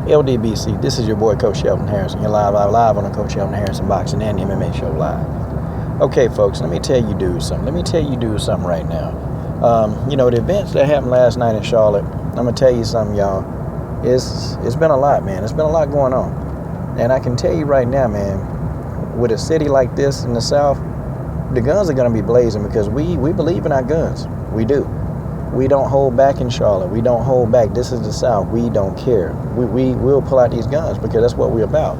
LDBC, this is your boy Coach Shelton Harrison. You're live on the Coach Shelton Harrison Boxing and MMA Show live. Okay, folks, let me tell you dudes something. Let me tell you dudes something right now. The events that happened last night in Charlotte, I'm going to tell you something, y'all. It's been a lot, man. It's been a lot going on. And I can tell you right now, man, with a city like this in the South, the guns are going to be blazing because we believe in our guns. We do. We don't hold back in Charlotte. We don't hold back. This is the South. We don't care. We'll pull out these guns because that's what we're about.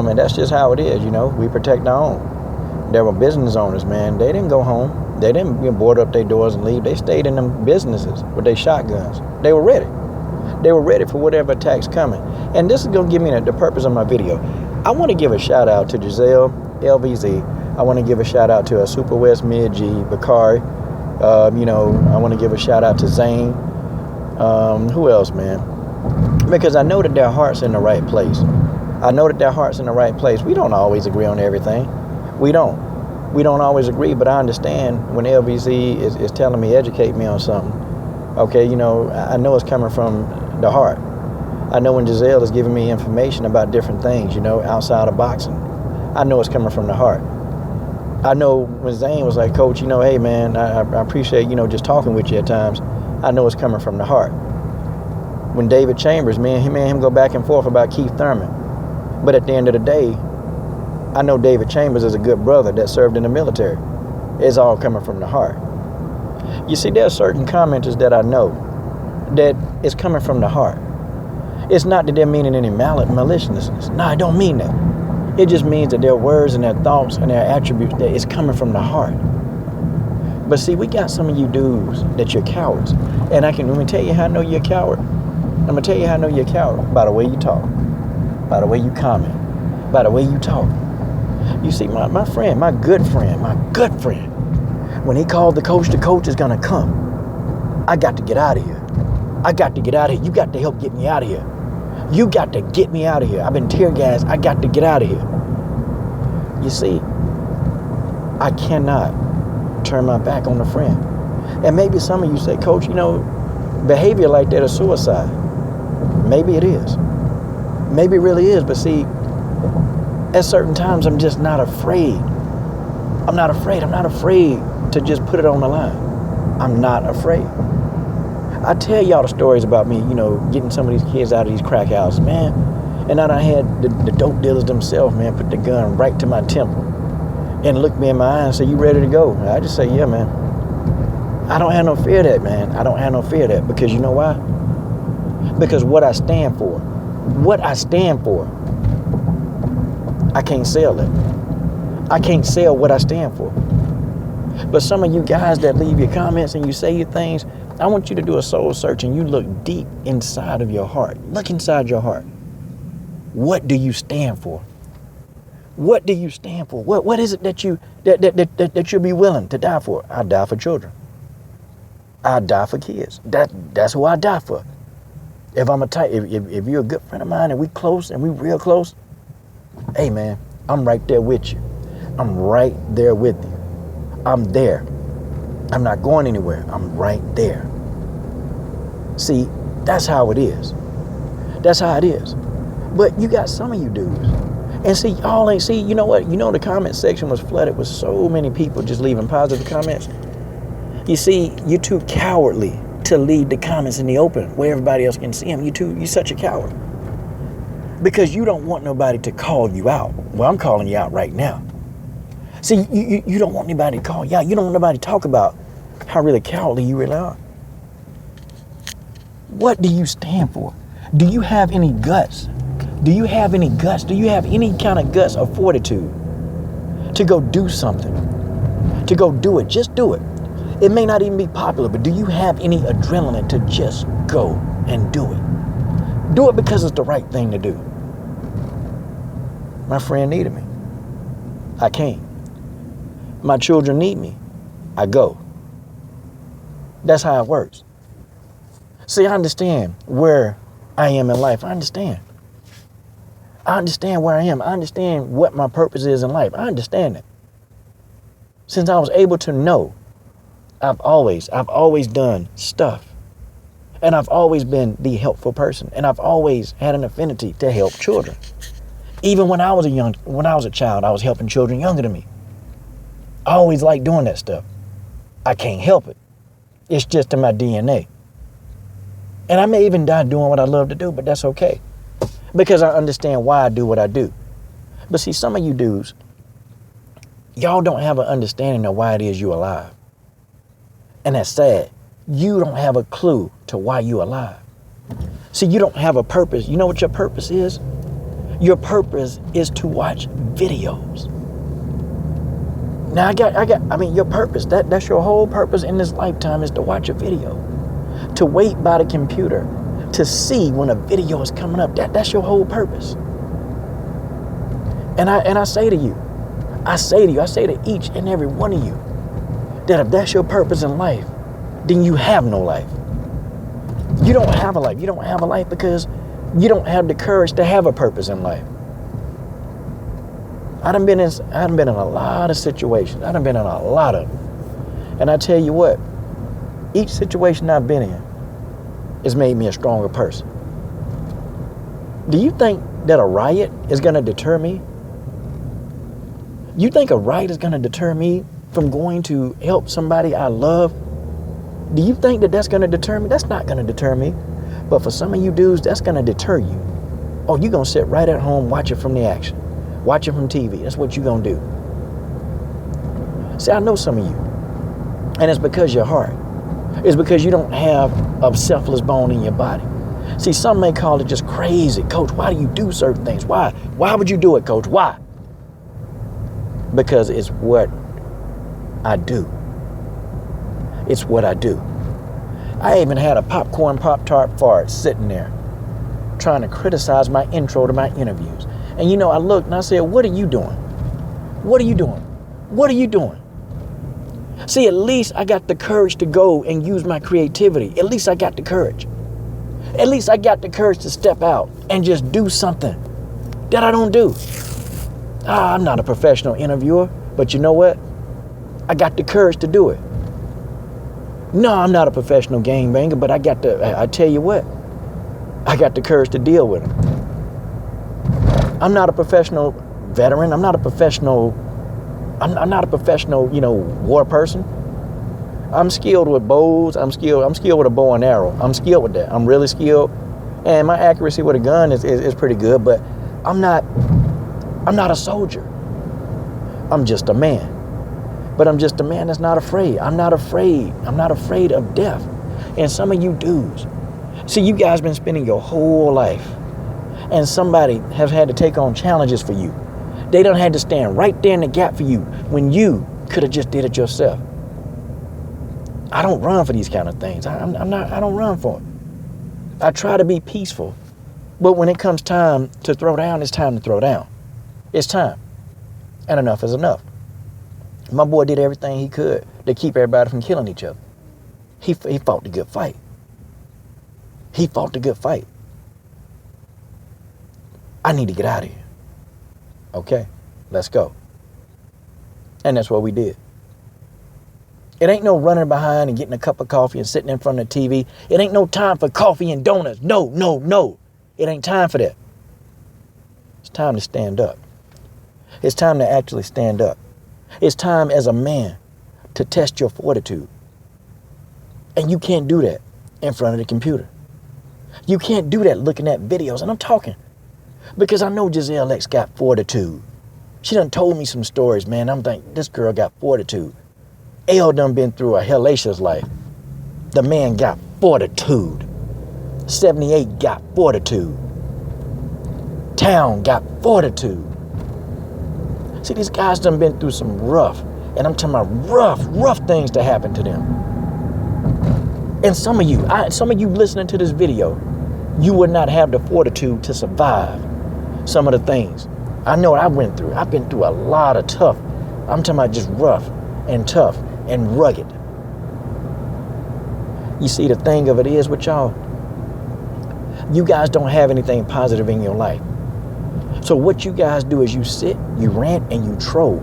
And that's just how it is, We protect our own. There were business owners, man. They didn't go home. They didn't board up their doors and leave. They stayed in them businesses with their shotguns. They were ready. They were ready for whatever attack's coming. And this is going to give me the purpose of my video. I want to give a shout out to Giselle, LVZ. I want to give a shout out to Super West Mid G, Bakari. I want to give a shout out to Zane. Who else, man? Because I know that their heart's in the right place. I know that their heart's in the right place. We don't always agree on everything. We don't always agree, but I understand when LVZ is telling me, educate me on something. Okay, I know it's coming from the heart. I know when Giselle is giving me information about different things, outside of boxing. I know it's coming from the heart. I know when Zane was like, Coach, hey, man, I appreciate, just talking with you at times. I know it's coming from the heart. When David Chambers, me and him go back and forth about Keith Thurman. But at the end of the day, I know David Chambers is a good brother that served in the military. It's all coming from the heart. You see, there are certain commenters that I know that it's coming from the heart. It's not that they're meaning any maliciousness. No, I don't mean that. It just means that their words and their thoughts and their attributes, that it's coming from the heart. But see, we got some of you dudes that you're cowards. And let me tell you how I know you're a coward. I'm going to tell you how I know you're a coward. By the way you talk. By the way you comment. By the way you talk. You see, my friend, my good friend, when he called the coach is going to come. I got to get out of here. I got to get out of here. You got to help get me out of here. You got to get me out of here. I've been tear gassed. I got to get out of here. You see, I cannot turn my back on a friend. And maybe some of you say, Coach, behavior like that is suicide. Maybe it is. Maybe it really is. But see, at certain times, I'm just not afraid. I'm not afraid. I'm not afraid to just put it on the line. I'm not afraid. I tell y'all the stories about me, getting some of these kids out of these crack houses, man. And I done had the dope dealers themselves, man, put the gun right to my temple and look me in my eye and say, you ready to go? And I just say, yeah, man. I don't have no fear of that, man. I don't have no fear of that because you know why? Because what I stand for, I can't sell it. I can't sell what I stand for. But some of you guys that leave your comments and you say your things, I want you to do a soul search and you look deep inside of your heart. Look inside your heart. What do you stand for? What do you stand for? What is it that you'll be willing to die for? I die for children. I die for kids. That's who I die for. If I'm if you're a good friend of mine and we close and we real close, hey man, I'm right there with you. I'm right there with you. I'm there. I'm not going anywhere. I'm right there. See, that's how it is. That's how it is. But you got some of you dudes. And see, y'all ain't see, you know what? The comment section was flooded with so many people just leaving positive comments. You see, you're too cowardly to leave the comments in the open where everybody else can see them. You're such a coward. Because you don't want nobody to call you out. Well, I'm calling you out right now. See, you don't want anybody to call you out. You don't want nobody to talk about how really cowardly you really are. What do you stand for? Do you have any guts? Do you have any guts? Do you have any kind of guts or fortitude to go do something? To go do it. Just do it. It may not even be popular, but do you have any adrenaline to just go and do it? Do it because it's the right thing to do. My friend needed me. I came. My children need me. I go. That's how it works. See, I understand where I am in life. I understand. I understand where I am. I understand what my purpose is in life. I understand it. Since I was able to know, I've always done stuff And I've always been the helpful person. And I've always had an affinity to help children. Even when I was a child, I was helping children younger than me. I always liked doing that stuff. I can't help it. It's just in my DNA. And I may even die doing what I love to do, but that's okay. Because I understand why I do what I do. But see, some of you dudes, y'all don't have an understanding of why it is you're alive. And that's sad. You don't have a clue to why you're alive. See, you don't have a purpose. You know what your purpose is? Your purpose is to watch videos. Now, your purpose, that's your whole purpose in this lifetime, is to watch a video. To wait by the computer, to see when a video is coming up. That's your whole purpose. And I say to each and every one of you, that if that's your purpose in life, then you have no life. You don't have a life. You don't have a life because you don't have the courage to have a purpose in life. I done been in a lot of situations. I done been in a lot of them. And I tell you what, each situation I've been in has made me a stronger person. Do you think that a riot is going to deter me? You think a riot is going to deter me from going to help somebody I love? Do you think that that's going to deter me? That's not going to deter me. But for some of you dudes, that's going to deter you. Oh, you're going to sit right at home, watch it from the action. Watch it from TV. That's what you're going to do. See, I know some of you. And it's because your heart. It's because you don't have a selfless bone in your body. See, some may call it just crazy. Coach, why do you do certain things? Why? Why would you do it, Coach? Why? Because it's what I do. It's what I do. I even had a popcorn Pop-Tart fart sitting there trying to criticize my intro to my interviews. And you know, I looked and I said, what are you doing? What are you doing? What are you doing? See, at least I got the courage to go and use my creativity. At least I got the courage. At least I got the courage to step out and just do something that I don't do. I'm not a professional interviewer, but you know what? I got the courage to do it. No, I'm not a professional gangbanger, but I tell you what, I got the courage to deal with them. I'm not a professional veteran. I'm not a professional, war person. I'm skilled with bows. I'm skilled with a bow and arrow. I'm skilled with that. I'm really skilled. And my accuracy with a gun is pretty good, but I'm not a soldier. I'm just a man. But I'm just a man that's not afraid. I'm not afraid. I'm not afraid of death. And some of you dudes, see, you guys been spending your whole life, and somebody has had to take on challenges for you. They done had to stand right there in the gap for you when you could have just did it yourself. I don't run for these kind of things. I don't run for it. I try to be peaceful. But when it comes time to throw down, it's time to throw down. It's time. And enough is enough. My boy did everything he could to keep everybody from killing each other. He fought the good fight. He fought the good fight. I need to get out of here. Okay, let's go. And that's what we did. It ain't no running behind and getting a cup of coffee and sitting in front of the TV. It ain't no time for coffee and donuts. No. It ain't time for that. It's time to stand up. It's time to actually stand up. It's time as a man to test your fortitude. And you can't do that in front of the computer. You can't do that looking at videos. And I'm talking because I know Giselle X got fortitude. She done told me some stories, man. I'm thinking, this girl got fortitude. L done been through a hellacious life. The man got fortitude. 78 got fortitude. Town got fortitude. See, these guys done been through some rough, and I'm talking about rough things to happen to them. And some of you listening to this video, you would not have the fortitude to survive some of the things. I know what I went through. I've been through a lot of tough. I'm talking about just rough and tough and rugged. You see, the thing of it is with y'all, you guys don't have anything positive in your life. So what you guys do is you sit, you rant, and you troll.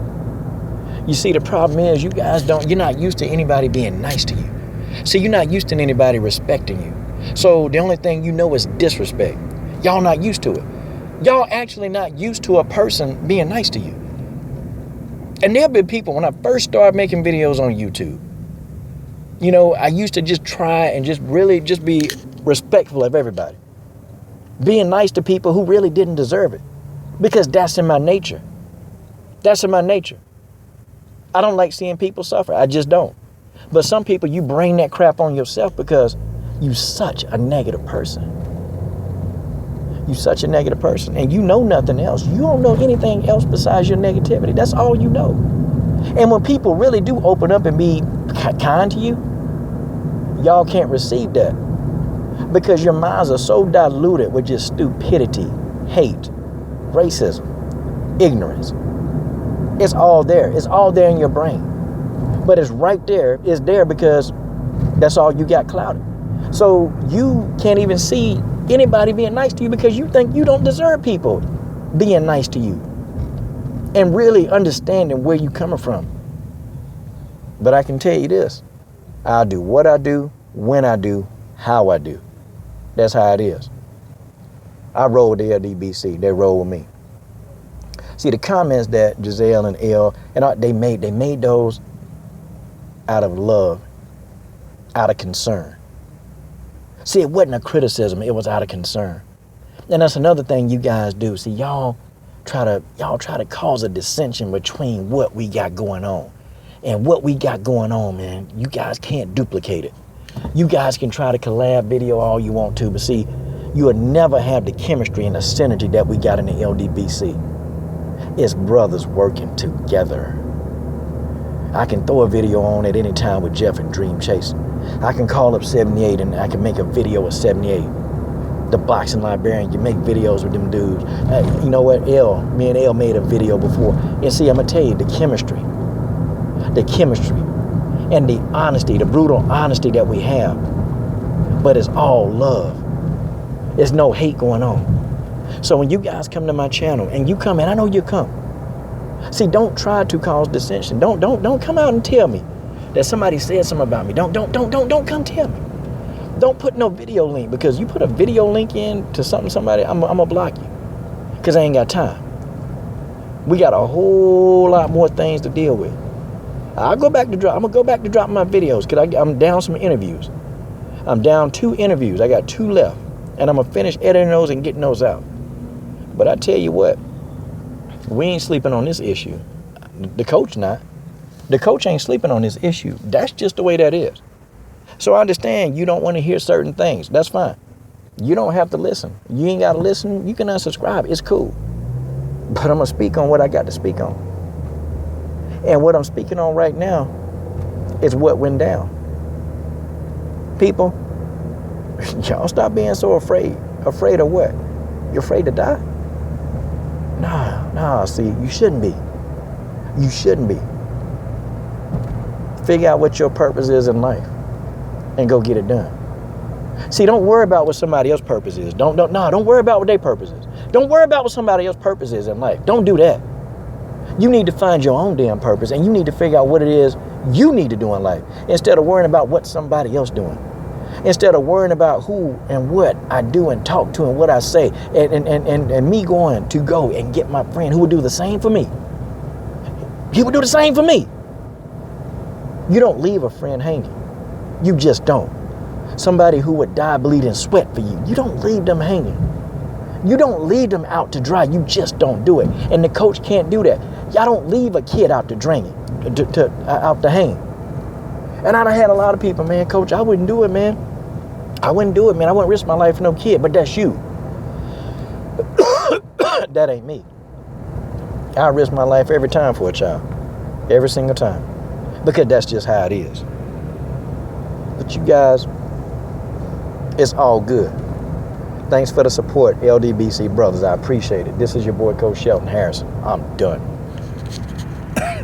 You see, the problem is you're not used to anybody being nice to you. See, you're not used to anybody respecting you. So the only thing you know is disrespect. Y'all not used to it. Y'all actually not used to a person being nice to you. And there have been people, when I first started making videos on YouTube, you know, I used to just try and just really just be respectful of everybody. Being nice to people who really didn't deserve it. Because that's in my nature. That's in my nature. I don't like seeing people suffer. I just don't. But some people, you bring that crap on yourself because you such a negative person. You such a negative person. And you know nothing else. You don't know anything else besides your negativity. That's all you know. And when people really do open up and be kind to you, y'all can't receive that. Because your minds are so diluted with just stupidity, hate, racism, ignorance. It's all there. It's all there in your brain. But it's right there. It's there because that's all you got clouded. So you can't even see anybody being nice to you because you think you don't deserve people being nice to you and really understanding where you coming from. But I can tell you this. I'll do what I do, when I do, how I do. That's how it is. I roll with the LDBC. They roll with me. See, the comments that Giselle and Elle and they made those out of love, out of concern. See, it wasn't a criticism. It was out of concern. And that's another thing you guys do. See, y'all try to cause a dissension between what we got going on. And what we got going on, man, you guys can't duplicate it. You guys can try to collab video all you want to, but see, you will never have the chemistry and the synergy that we got in the LDBC. It's brothers working together. I can throw a video on at any time with Jeff and Dream Chase. I can call up 78 and I can make a video with 78. The boxing librarian, you make videos with them dudes. You know what, me and Elle made a video before. And see, I'm gonna tell you, the chemistry and the honesty, the brutal honesty that we have, but it's all love. There's no hate going on. So when you guys come to my channel and you come, and I know you come, see, don't try to cause dissension. Don't come out and tell me that somebody said something about me. Don't come tell me. Don't put no video link, because you put a video link in to somebody, I'm gonna block you, because I ain't got time. We got a whole lot more things to deal with. I'm gonna go back to drop my videos, because I'm down some interviews. I'm down 2 interviews. I got 2 left, and I'm gonna finish editing those and getting those out. But I tell you what, we ain't sleeping on this issue. The coach not. The coach ain't sleeping on this issue. That's just the way that is. So I understand you don't want to hear certain things. That's fine. You don't have to listen. You ain't got to listen. You can unsubscribe. It's cool. But I'm going to speak on what I got to speak on. And what I'm speaking on right now is what went down. People, y'all stop being so afraid. Afraid of what? You're afraid to die? Nah, see, you shouldn't be. You shouldn't be. Figure out what your purpose is in life and go get it done. See, don't worry about what somebody else's purpose is. Don't worry about what their purpose is. Don't worry about what somebody else's purpose is in life. Don't do that. You need to find your own damn purpose, and you need to figure out what it is you need to do in life instead of worrying about what somebody else doing. Instead of worrying about who and what I do and talk to and what I say, and me going to go and get my friend who would do the same for me. He would do the same for me. You don't leave a friend hanging. You just don't. Somebody who would die bleeding sweat for you, you don't leave them hanging. You don't leave them out to dry. You just don't do it. And the coach can't do that. Y'all don't leave a kid out to drain it, out to hang. And I done had a lot of people, man, coach, I wouldn't do it, man. I wouldn't do it, man. I wouldn't risk my life for no kid. But that's you. That ain't me. I risk my life every time for a child. Every single time. Because that's just how it is. But you guys, it's all good. Thanks for the support, LDBC brothers. I appreciate it. This is your boy, Coach Shelton Harrison. I'm done.